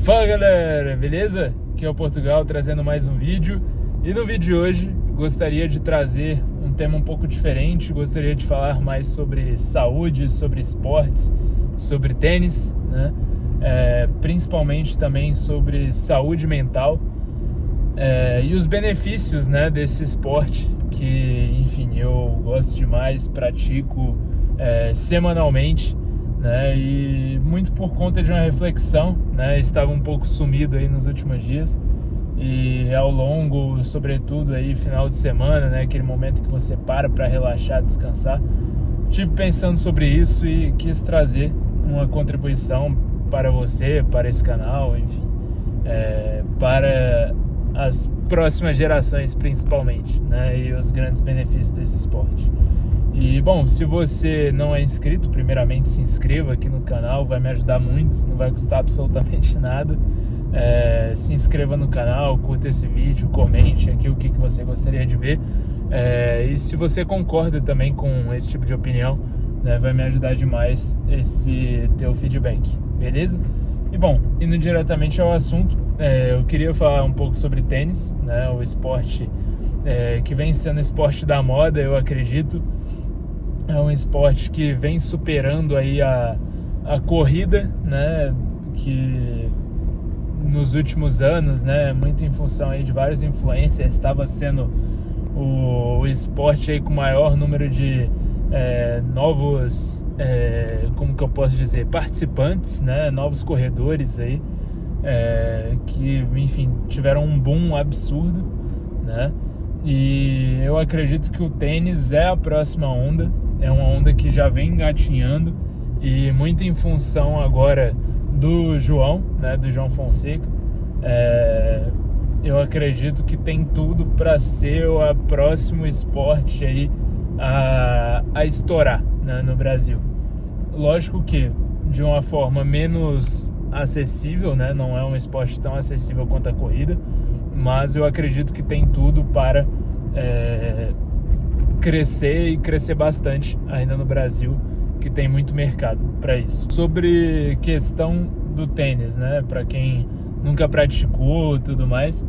Fala galera, beleza? Aqui é o Portugal trazendo mais um vídeo. E no vídeo de hoje gostaria de trazer um tema um pouco diferente. Gostaria de falar mais sobre saúde, sobre esportes, sobre tênis, né? Principalmente também sobre saúde mental e os benefícios, né, desse esporte que, enfim, eu gosto demais, pratico semanalmente, né, e muito por conta de uma reflexão, né, estava um pouco sumido aí nos últimos dias e ao longo, sobretudo aí final de semana, né, aquele momento que você para relaxar, descansar, estive pensando sobre isso e quis trazer uma contribuição para você, para esse canal, enfim, para as próximas gerações principalmente, né, e os grandes benefícios desse esporte. E bom, se você não é inscrito, primeiramente se inscreva aqui no canal, vai me ajudar muito, não vai custar absolutamente nada. Se inscreva no canal, curta esse vídeo, comente aqui o que você gostaria de ver. E se você concorda também com esse tipo de opinião, né, vai me ajudar demais esse teu feedback, beleza? E bom, indo diretamente ao assunto, eu queria falar um pouco sobre tênis, né, o esporte que vem sendo esporte da moda, eu acredito. É um esporte que vem superando aí a corrida, né, que nos últimos anos, né, muito em função aí de várias influências, estava sendo o esporte aí com maior número de novos, como que eu posso dizer, participantes, né, novos corredores aí, que, enfim, tiveram um boom absurdo, né, e eu acredito que o tênis é a próxima onda, é uma onda que já vem engatinhando e muito em função agora do João, né, do João Fonseca. Eu acredito que tem tudo para ser o próximo esporte aí a estourar, né, no Brasil. Lógico que de uma forma menos acessível, né, não é um esporte tão acessível quanto a corrida, mas eu acredito que tem tudo para crescer e crescer bastante ainda no Brasil, que tem muito mercado para isso. Sobre questão do tênis, né, para quem nunca praticou e tudo mais,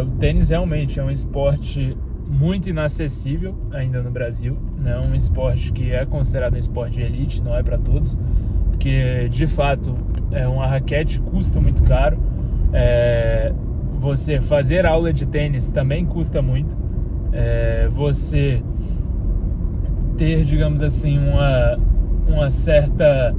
o tênis realmente é um esporte muito inacessível ainda no Brasil, né, um esporte que é considerado um esporte de elite, não é para todos, porque de fato uma raquete custa muito caro, você fazer aula de tênis também custa muito, você ter, digamos assim, uma certa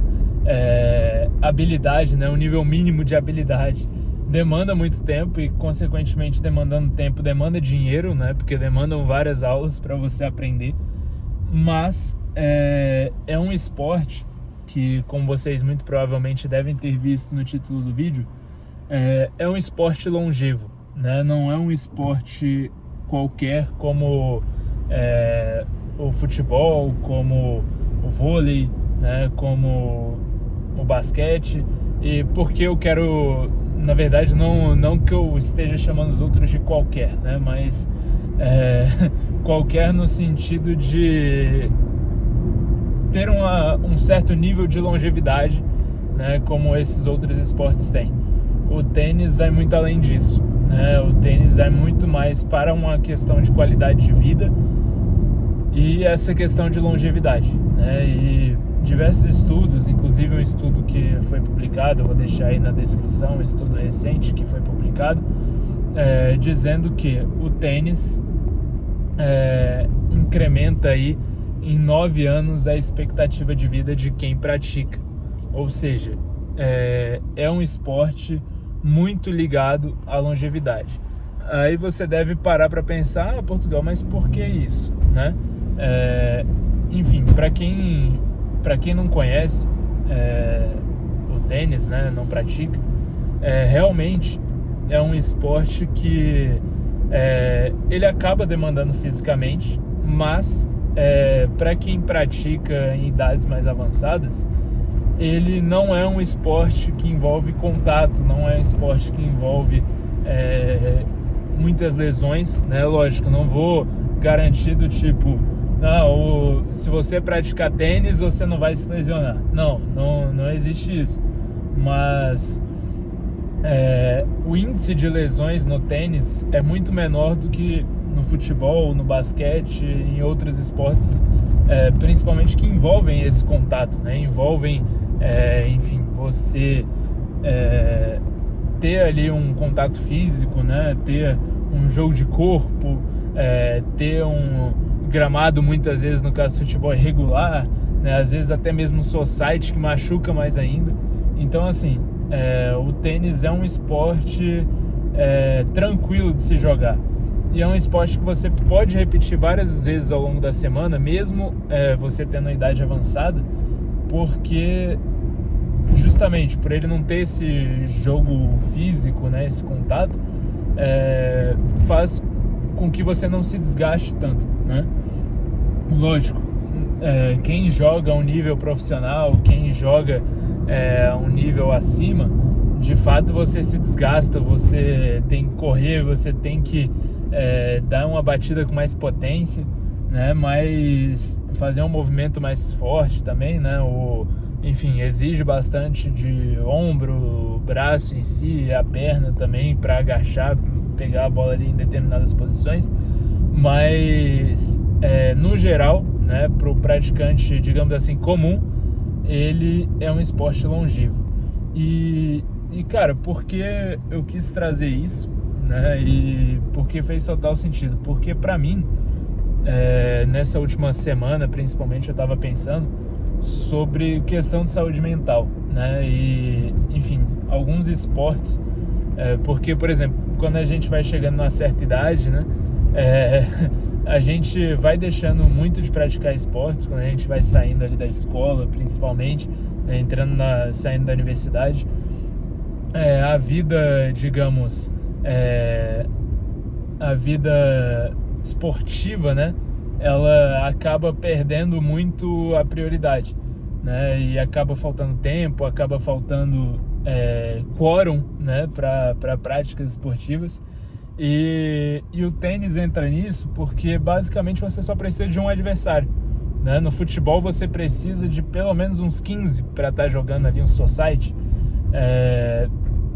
habilidade, né, um nível mínimo de habilidade demanda muito tempo e, consequentemente, demandando tempo, demanda dinheiro, né, porque demandam várias aulas para você aprender, mas é um esporte que, como vocês muito provavelmente devem ter visto no título do vídeo, é um esporte longevo, né, não é um esporte qualquer como o futebol, como o vôlei, né, como o basquete. E porque eu quero, na verdade, não que eu esteja chamando os outros de qualquer, né, mas qualquer no sentido de ter um certo nível de longevidade, né, como esses outros esportes têm. O tênis é muito além disso, né? O tênis é muito mais para uma questão de qualidade de vida e essa questão de longevidade, né? E diversos estudos, inclusive um estudo que foi publicado, eu vou deixar aí na descrição, um estudo recente que foi publicado, dizendo que o tênis incrementa aí em 9 anos a expectativa de vida de quem pratica. Ou seja, é um esporte muito ligado à longevidade. Aí você deve parar para pensar, Portugal, mas por que isso, né? Enfim, para quem não conhece o tênis, né, não pratica, realmente é um esporte que ele acaba demandando fisicamente, mas para quem pratica em idades mais avançadas, ele não é um esporte que envolve contato, não é um esporte que envolve muitas lesões, né? Lógico, não vou garantir do tipo, se você praticar tênis, você não vai se lesionar. Não existe isso. Mas o índice de lesões no tênis é muito menor do que no futebol, no basquete, em outros esportes, principalmente que envolvem esse contato, né? Envolvem, enfim, você ter ali um contato físico, né? Ter um jogo de corpo, ter um gramado, muitas vezes, no caso do futebol, irregular, né? Às vezes até mesmo society, que machuca mais ainda. Então, assim, o tênis é um esporte tranquilo de se jogar. E é um esporte que você pode repetir várias vezes ao longo da semana, mesmo você tendo uma idade avançada, porque justamente por ele não ter esse jogo físico, né, esse contato, faz com que você não se desgaste tanto, né? Lógico, quem joga a um nível profissional, quem joga a um nível acima, de fato você se desgasta, você tem que correr, você tem que dar uma batida com mais potência, né? Mas fazer um movimento mais forte também, né? Enfim, exige bastante de ombro, braço em si, a perna também, para agachar, pegar a bola ali em determinadas posições. Mas no geral, né, para o praticante, digamos assim, comum, ele é um esporte longevo. E cara, por que eu quis trazer isso, né? E porque fez total sentido? Porque para mim, nessa última semana, principalmente, eu estava pensando sobre questão de saúde mental, né? E, enfim, alguns esportes, porque, por exemplo, quando a gente vai chegando numa certa idade, né? A gente vai deixando muito de praticar esportes quando a gente vai saindo ali da escola, principalmente, né? Saindo da universidade. A vida, digamos, a vida esportiva, né? Ela acaba perdendo muito a prioridade, né? E acaba faltando tempo, acaba faltando quórum, né? Para práticas esportivas. E o tênis entra nisso porque basicamente você só precisa de um adversário, né? No futebol você precisa de pelo menos uns 15 para estar jogando ali um society,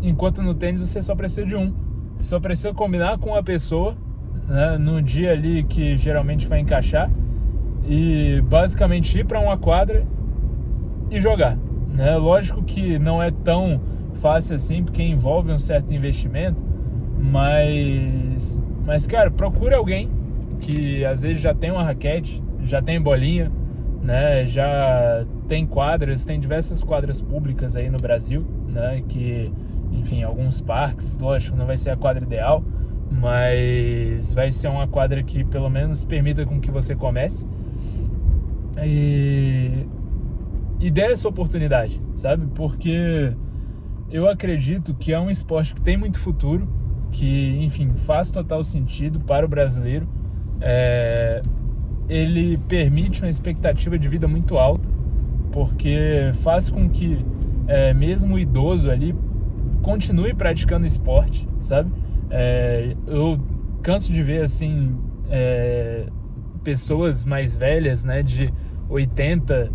enquanto no tênis você só precisa de um. Você só precisa combinar com uma pessoa, né, no dia ali que geralmente vai encaixar, e basicamente ir para uma quadra e jogar, né? Lógico que não é tão fácil assim, porque envolve um certo investimento, mas cara, procure alguém que às vezes já tem uma raquete, já tem bolinha, né? Já tem quadras, tem diversas quadras públicas aí no Brasil, né? Que, enfim, alguns parques, lógico, não vai ser a quadra ideal, mas vai ser uma quadra que pelo menos permita com que você comece e dê essa oportunidade, sabe? Porque eu acredito que é um esporte que tem muito futuro, que, enfim, faz total sentido para o brasileiro. Ele permite uma expectativa de vida muito alta, porque faz com que mesmo o idoso ali continue praticando esporte, sabe? Eu canso de ver assim pessoas mais velhas, né, de 80,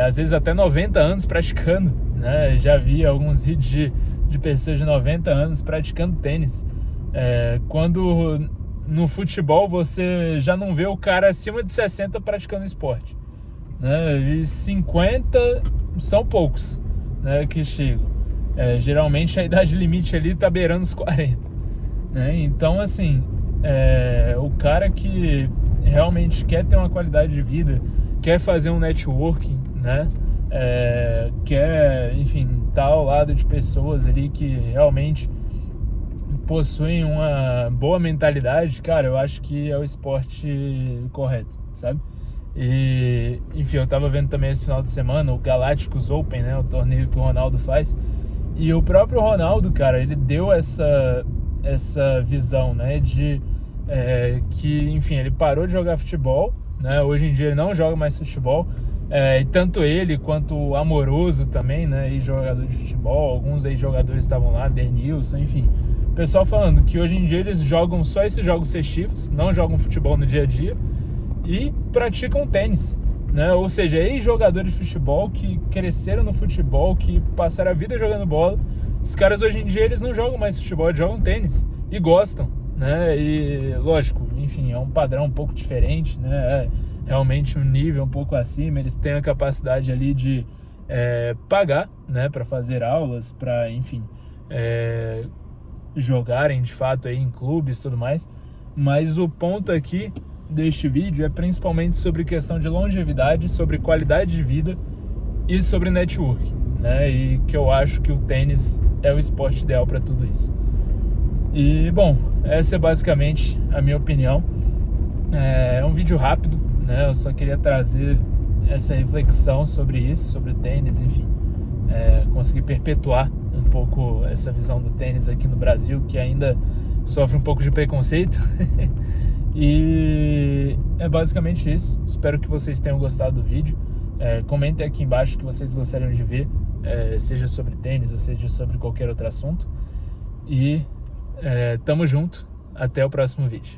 às vezes até 90 anos praticando, né? Já vi alguns vídeos de pessoas de 90 anos praticando tênis, quando no futebol você já não vê o cara acima de 60 praticando esporte, né? E 50 são poucos, né, que chegam. Geralmente a idade limite ali tá beirando os 40, né? Então, assim, o cara que realmente quer ter uma qualidade de vida, quer fazer um networking, né? Quer, enfim, estar ao lado de pessoas ali que realmente possuem uma boa mentalidade, cara, eu acho que é o esporte correto, sabe? E, enfim, eu tava vendo também esse final de semana o Galácticos Open, né? O torneio que o Ronaldo faz. E o próprio Ronaldo, cara, ele deu essa visão, né? De que, enfim, ele parou de jogar futebol, né? Hoje em dia ele não joga mais futebol. E tanto ele quanto o Amoroso também, né? E jogador de futebol, alguns aí jogadores estavam lá, Denilson, enfim. O pessoal falando que hoje em dia eles jogam só esses jogos festivos, não jogam futebol no dia a dia e praticam tênis, né? Ou seja, ex-jogadores de futebol que cresceram no futebol, que passaram a vida jogando bola, Os caras hoje em dia eles não jogam mais futebol, eles jogam tênis e gostam, né? E lógico, enfim, é um padrão um pouco diferente, né? É realmente um nível um pouco acima. Eles têm a capacidade ali de pagar, né, para fazer aulas, para, enfim, jogarem de fato aí em clubes e tudo mais. Mas o ponto aqui deste vídeo é principalmente sobre questão de longevidade, sobre qualidade de vida e sobre network, né? E que eu acho que o tênis é o esporte ideal para tudo isso. E bom, essa é basicamente a minha opinião. É um vídeo rápido, né? Eu só queria trazer essa reflexão sobre isso, sobre o tênis, enfim, conseguir perpetuar um pouco essa visão do tênis aqui no Brasil, que ainda sofre um pouco de preconceito. E é basicamente isso. Espero que vocês tenham gostado do vídeo. Comentem aqui embaixo o que vocês gostariam de ver, seja sobre tênis ou seja sobre qualquer outro assunto. E tamo junto, até o próximo vídeo.